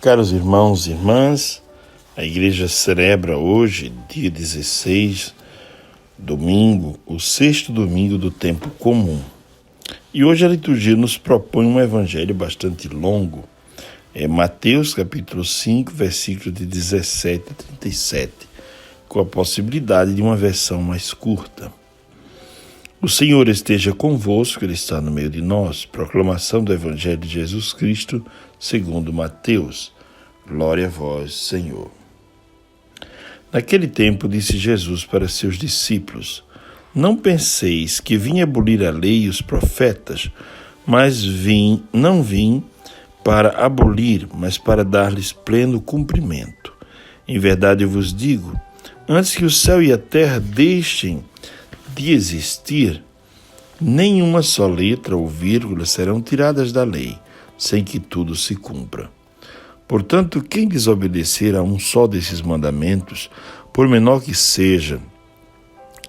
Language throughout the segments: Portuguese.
Caros irmãos e irmãs, a igreja celebra hoje, dia 16, domingo, o sexto domingo do tempo comum. E hoje a liturgia nos propõe um evangelho bastante longo. É Mateus capítulo 5, versículos de 17 a 37, com a possibilidade de uma versão mais curta. O Senhor esteja convosco, Ele está no meio de nós. Proclamação do Evangelho de Jesus Cristo, segundo Mateus. Glória a vós, Senhor. Naquele tempo disse Jesus para seus discípulos: Não penseis que vim abolir a lei e os profetas, mas não vim para abolir, mas para dar-lhes pleno cumprimento. Em verdade eu vos digo, antes que o céu e a terra deixem de existir, nenhuma só letra ou vírgula serão tiradas da lei, sem que tudo se cumpra. Portanto, quem desobedecer a um só desses mandamentos, por menor que seja,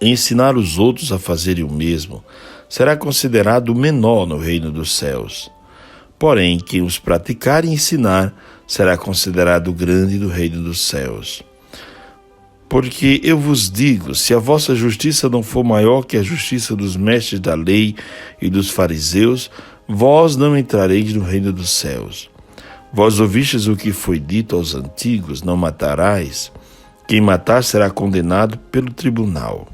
e ensinar os outros a fazerem o mesmo, será considerado menor no reino dos céus. Porém, quem os praticar e ensinar, será considerado grande no reino dos céus. Porque eu vos digo, se a vossa justiça não for maior que a justiça dos mestres da lei e dos fariseus, vós não entrareis no reino dos céus. Vós ouvistes o que foi dito aos antigos, não matarás. Quem matar será condenado pelo tribunal.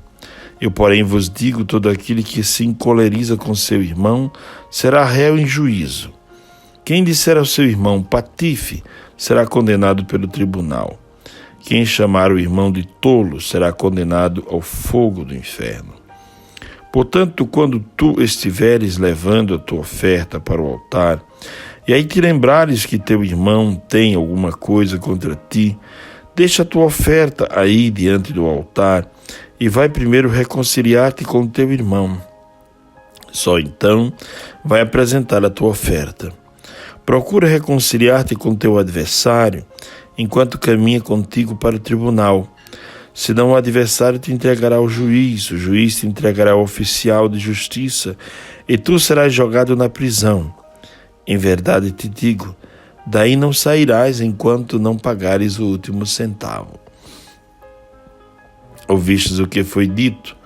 Eu, porém, vos digo, todo aquele que se encoleriza com seu irmão será réu em juízo. Quem disser ao seu irmão patife será condenado pelo tribunal. Quem chamar o irmão de tolo será condenado ao fogo do inferno. Portanto, quando tu estiveres levando a tua oferta para o altar, e aí te lembrares que teu irmão tem alguma coisa contra ti, deixa a tua oferta aí diante do altar e vai primeiro reconciliar-te com o teu irmão. Só então vai apresentar a tua oferta. Procura reconciliar-te com teu adversário enquanto caminha contigo para o tribunal. Senão o adversário te entregará ao juiz, o juiz te entregará ao oficial de justiça, e tu serás jogado na prisão. Em verdade te digo, daí não sairás enquanto não pagares o último centavo. Ouvistes o que foi dito?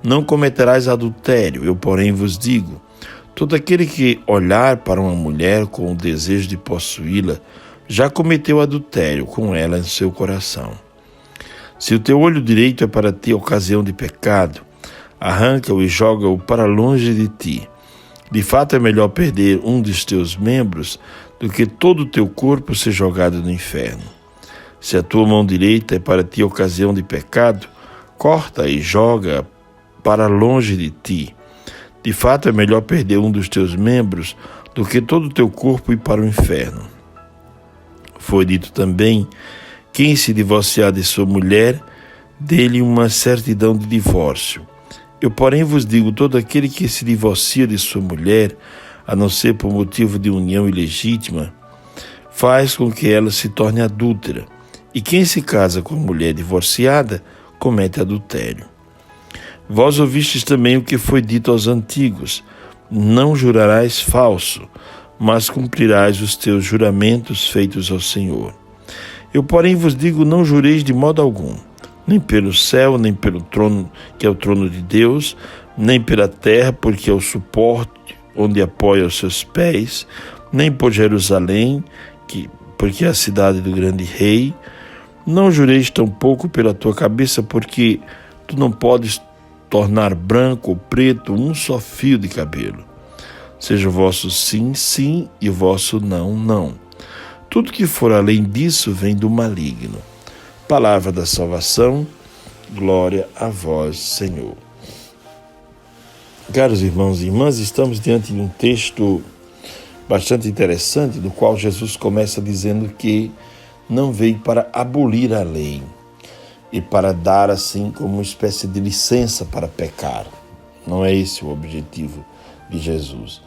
Não cometerás adultério. Eu, porém, vos digo, todo aquele que olhar para uma mulher com o desejo de possuí-la, já cometeu adultério com ela em seu coração. Se o teu olho direito é para ti ocasião de pecado, arranca-o e joga-o para longe de ti. De fato é melhor perder um dos teus membros do que todo o teu corpo ser jogado no inferno. Se a tua mão direita é para ti ocasião de pecado, corta e joga para longe de ti. De fato é melhor perder um dos teus membros do que todo o teu corpo ir para o inferno. Foi dito também, quem se divorciar de sua mulher, dê-lhe uma certidão de divórcio. Eu, porém, vos digo, todo aquele que se divorcia de sua mulher, a não ser por motivo de união ilegítima, faz com que ela se torne adúltera. E quem se casa com mulher divorciada, comete adultério. Vós ouvistes também o que foi dito aos antigos, não jurarás falso, mas cumprirás os teus juramentos feitos ao Senhor. Eu, porém, vos digo, não jureis de modo algum, nem pelo céu, nem pelo trono, que é o trono de Deus, nem pela terra, porque é o suporte onde apoia os seus pés, nem por Jerusalém, porque é a cidade do grande rei. Não jureis tampouco pela tua cabeça, porque tu não podes tornar branco ou preto um só fio de cabelo. Seja o vosso sim, sim, e o vosso não, não. Tudo que for além disso vem do maligno. Palavra da salvação, glória a vós, Senhor. Caros irmãos e irmãs, estamos diante de um texto bastante interessante, do qual Jesus começa dizendo que não veio para abolir a lei e para dar assim como uma espécie de licença para pecar. Não é esse o objetivo de Jesus.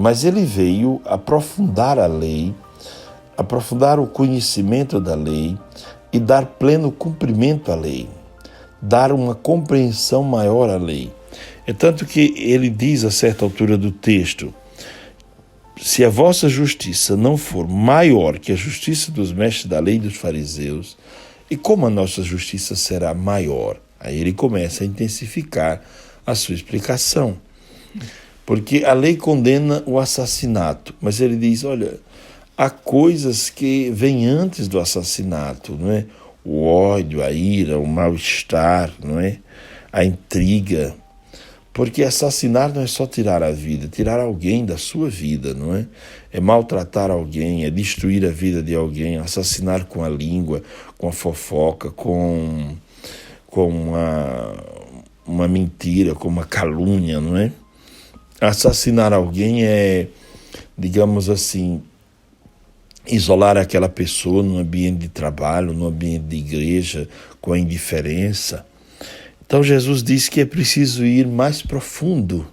Mas ele veio aprofundar a lei, aprofundar o conhecimento da lei e dar pleno cumprimento à lei, dar uma compreensão maior à lei. É tanto que ele diz a certa altura do texto, se a vossa justiça não for maior que a justiça dos mestres da lei e dos fariseus, e como a nossa justiça será maior? Aí ele começa a intensificar a sua explicação. Porque a lei condena o assassinato, mas ele diz, olha, há coisas que vêm antes do assassinato, não é? O ódio, a ira, o mal-estar, não é? A intriga. Porque assassinar não é só tirar a vida, tirar alguém da sua vida, não é? É maltratar alguém, é destruir a vida de alguém, assassinar com a língua, com a fofoca, com uma mentira, com uma calúnia, não é? Assassinar alguém é, digamos assim, isolar aquela pessoa no ambiente de trabalho, no ambiente de igreja, com a indiferença. Então Jesus diz que é preciso ir mais profundo.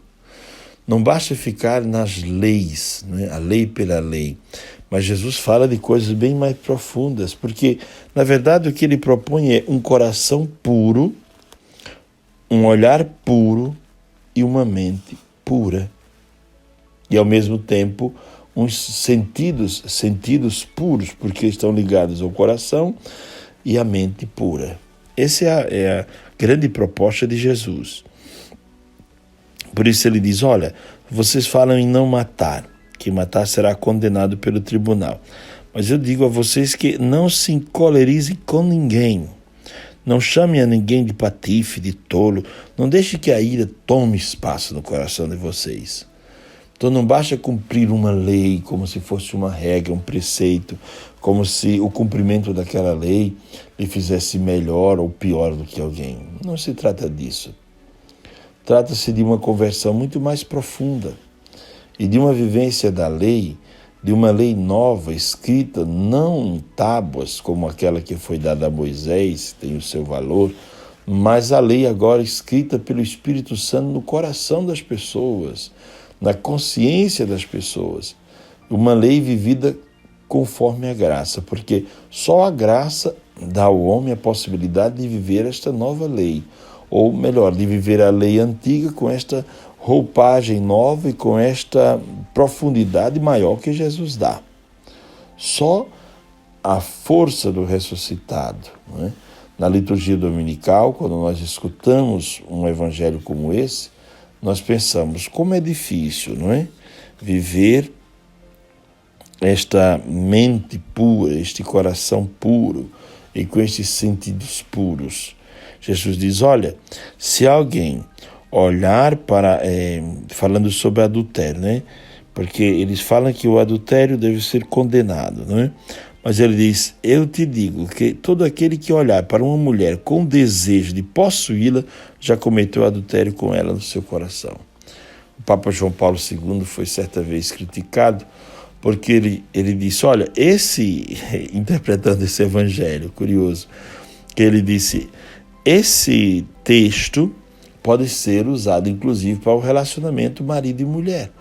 Não basta ficar nas leis, né? A lei pela lei. Mas Jesus fala de coisas bem mais profundas, porque, na verdade, o que ele propõe é um coração puro, um olhar puro e uma mente pura. E, ao mesmo tempo, uns sentidos puros, porque estão ligados ao coração e à mente pura. Essa é a grande proposta de Jesus. Por isso ele diz, olha, vocês falam em não matar, que matar será condenado pelo tribunal. Mas eu digo a vocês que não se encolerizem com ninguém. Não chamem a ninguém de patife, de tolo. Não deixe que a ira tome espaço no coração de vocês. Então não basta cumprir uma lei como se fosse uma regra, um preceito, como se o cumprimento daquela lei lhe fizesse melhor ou pior do que alguém. Não se trata disso. Trata-se de uma conversão muito mais profunda e de uma vivência da lei, de uma lei nova, escrita não em tábuas, como aquela que foi dada a Moisés, tem o seu valor, mas a lei agora escrita pelo Espírito Santo no coração das pessoas, na consciência das pessoas. Uma lei vivida conforme a graça, porque só a graça dá ao homem a possibilidade de viver esta nova lei, ou melhor, de viver a lei antiga com esta roupagem nova e com esta profundidade maior que Jesus dá. Só a força do ressuscitado, não é? Na liturgia dominical, quando nós escutamos um evangelho como esse, nós pensamos como é difícil, não é? Viver esta mente pura, este coração puro e com estes sentidos puros. Jesus diz, olha, se alguém olhar para, falando sobre adultério, né? Porque eles falam que o adultério deve ser condenado, não é? Mas ele diz, eu te digo que todo aquele que olhar para uma mulher com desejo de possuí-la, já cometeu adultério com ela no seu coração. O Papa João Paulo II foi certa vez criticado porque ele disse, olha, interpretando esse evangelho, curioso, que ele disse, esse texto pode ser usado inclusive para o relacionamento marido e mulher,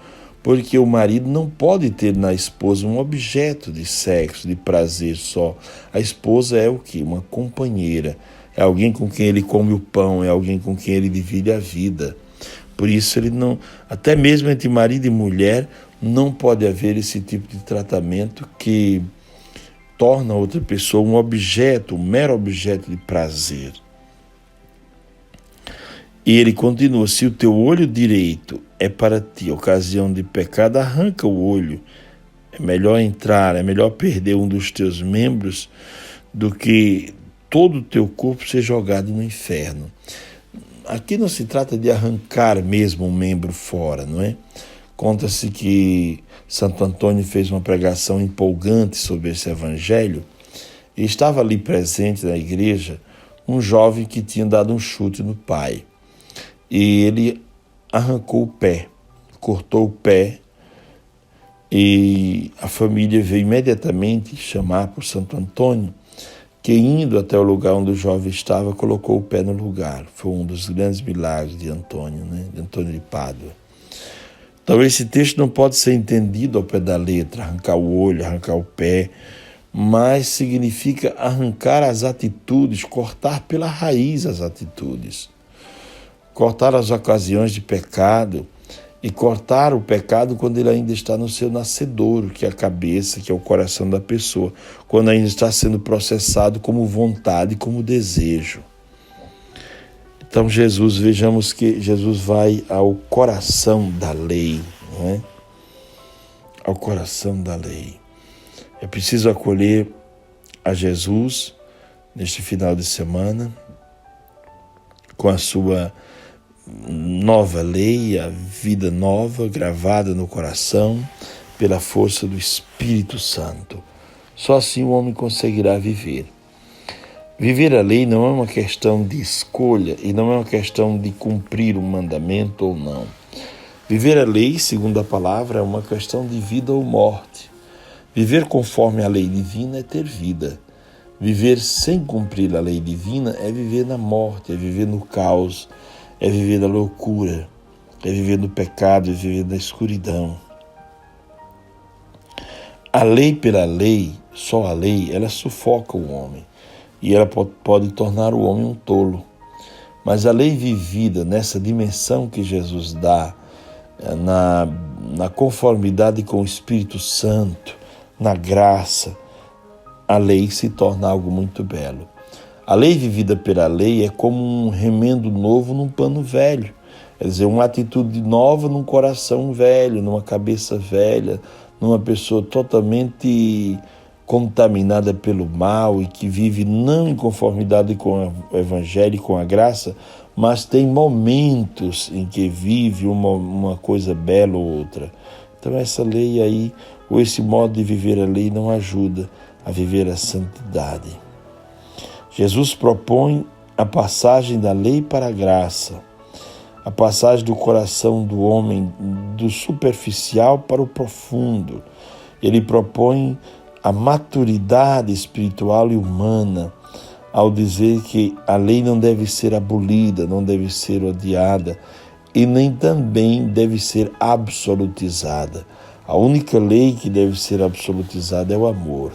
porque o marido não pode ter na esposa um objeto de sexo, de prazer só. A esposa é o quê? Uma companheira, é alguém com quem ele come o pão, é alguém com quem ele divide a vida. Por isso ele não, até mesmo entre marido e mulher, não pode haver esse tipo de tratamento que torna a outra pessoa um objeto, um mero objeto de prazer. E ele continua, se o teu olho direito é para ti ocasião de pecado, arranca o olho. É melhor entrar, é melhor perder um dos teus membros do que todo o teu corpo ser jogado no inferno. Aqui não se trata de arrancar mesmo um membro fora, não é? Conta-se que Santo Antônio fez uma pregação empolgante sobre esse evangelho e estava ali presente na igreja um jovem que tinha dado um chute no pai. E ele arrancou o pé, cortou o pé, e a família veio imediatamente chamar por Santo Antônio, que indo até o lugar onde o jovem estava, colocou o pé no lugar. Foi um dos grandes milagres de Antônio, né? De Antônio de Pádua. Então esse texto não pode ser entendido ao pé da letra, arrancar o olho, arrancar o pé, mas significa arrancar as atitudes, cortar pela raiz as atitudes. Cortar as ocasiões de pecado e cortar o pecado quando ele ainda está no seu nascedouro, que é a cabeça, que é o coração da pessoa, quando ainda está sendo processado como vontade, como desejo. Então vejamos que Jesus vai ao coração da lei, não é? Ao coração da lei. É preciso acolher a Jesus neste final de semana, com a sua nova lei, a vida nova gravada no coração pela força do Espírito Santo. Só assim o homem conseguirá viver. Viver a lei não é uma questão de escolha e não é uma questão de cumprir um mandamento ou não. Viver a lei, segundo a palavra, é uma questão de vida ou morte. Viver conforme a lei divina é ter vida. Viver sem cumprir a lei divina é viver na morte, é viver no caos, é viver na loucura, é viver no pecado, é viver na escuridão. A lei pela lei, só a lei, ela sufoca o homem e ela pode tornar o homem um tolo. Mas a lei vivida nessa dimensão que Jesus dá, na conformidade com o Espírito Santo, na graça, a lei se torna algo muito belo. A lei vivida pela lei é como um remendo novo num pano velho. Quer dizer, uma atitude nova num coração velho, numa cabeça velha, numa pessoa totalmente contaminada pelo mal e que vive não em conformidade com o Evangelho e com a graça, mas tem momentos em que vive uma coisa bela ou outra. Então essa lei aí, ou esse modo de viver a lei não ajuda a viver a santidade. Jesus propõe a passagem da lei para a graça, a passagem do coração do homem do superficial para o profundo. Ele propõe a maturidade espiritual e humana ao dizer que a lei não deve ser abolida, não deve ser odiada e nem também deve ser absolutizada. A única lei que deve ser absolutizada é o amor.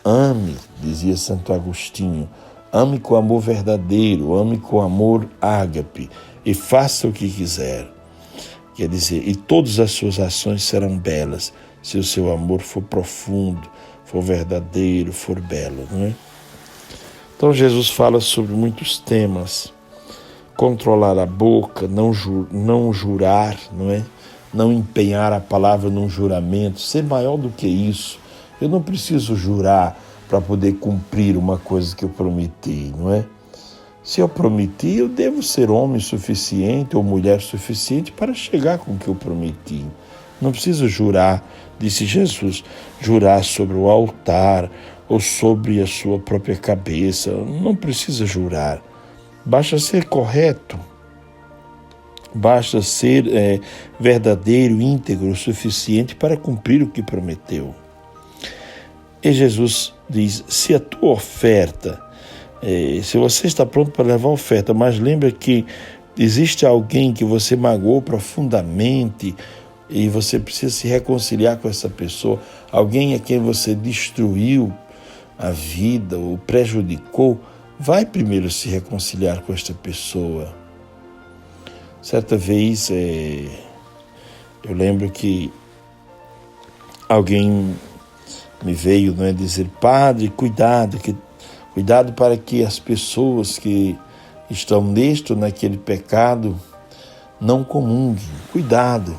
Ame, dizia Santo Agostinho, ame com amor verdadeiro, ame com amor ágape e faça o que quiser. Quer dizer, e todas as suas ações serão belas se o seu amor for profundo, for verdadeiro, for belo, não é? Então Jesus fala sobre muitos temas: controlar a boca, não jurar, não é? Não empenhar a palavra num juramento, ser maior do que isso. Eu não preciso jurar para poder cumprir uma coisa que eu prometi, não é? Se eu prometi, eu devo ser homem suficiente ou mulher suficiente para chegar com o que eu prometi. Não preciso jurar, disse Jesus, jurar sobre o altar ou sobre a sua própria cabeça. Não precisa jurar. Basta ser correto. Basta ser verdadeiro, íntegro o suficiente para cumprir o que prometeu. E Jesus diz, se a tua oferta, se você está pronto para levar a oferta, mas lembra que existe alguém que você magoou profundamente e você precisa se reconciliar com essa pessoa, alguém a quem você destruiu a vida ou prejudicou, vai primeiro se reconciliar com esta pessoa. Certa vez, eu lembro que alguém me veio dizer, padre, cuidado para que as pessoas que estão neste ou naquele pecado não comunguem, cuidado.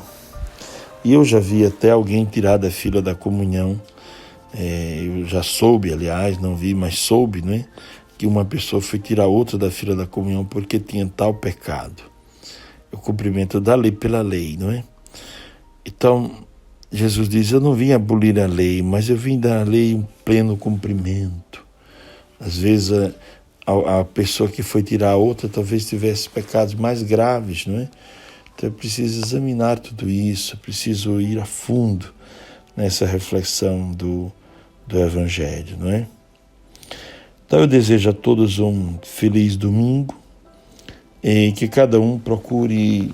E eu já vi até alguém tirar da fila da comunhão, eu já soube, aliás, não vi, mas soube, que uma pessoa foi tirar outra da fila da comunhão porque tinha tal pecado. O cumprimento da lei pela lei, não é? Então, Jesus diz, eu não vim abolir a lei, mas eu vim dar a lei um pleno cumprimento. Às vezes a pessoa que foi tirar a outra talvez tivesse pecados mais graves, não é? Então eu preciso examinar tudo isso, preciso ir a fundo nessa reflexão do Evangelho, não é? Então eu desejo a todos um feliz domingo e que cada um procure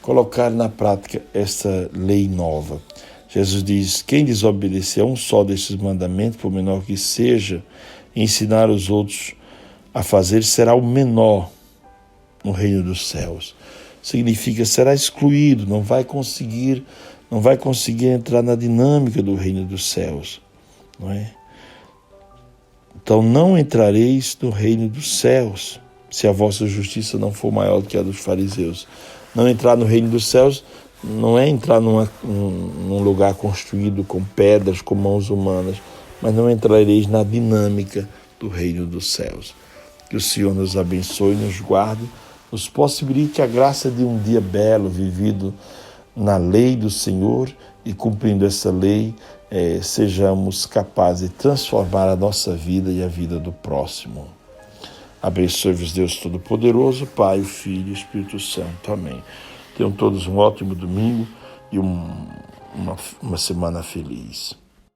colocar na prática essa lei nova. Jesus diz, quem desobedecer a um só desses mandamentos, por menor que seja, ensinar os outros a fazer, será o menor no reino dos céus. significa será excluído, não vai conseguir entrar na dinâmica do reino dos céus, não é? Então não entrareis no reino dos céus, se a vossa justiça não for maior do que a dos fariseus. Não entrar no reino dos céus não é entrar num lugar construído com pedras, com mãos humanas, mas não entrareis na dinâmica do reino dos céus. Que o Senhor nos abençoe, nos guarde, nos possibilite a graça de um dia belo, vivido na lei do Senhor, e cumprindo essa lei, sejamos capazes de transformar a nossa vida e a vida do próximo. Abençoe-vos Deus Todo-Poderoso, Pai, o Filho e o Espírito Santo. Amém. Tenham todos um ótimo domingo e uma semana feliz.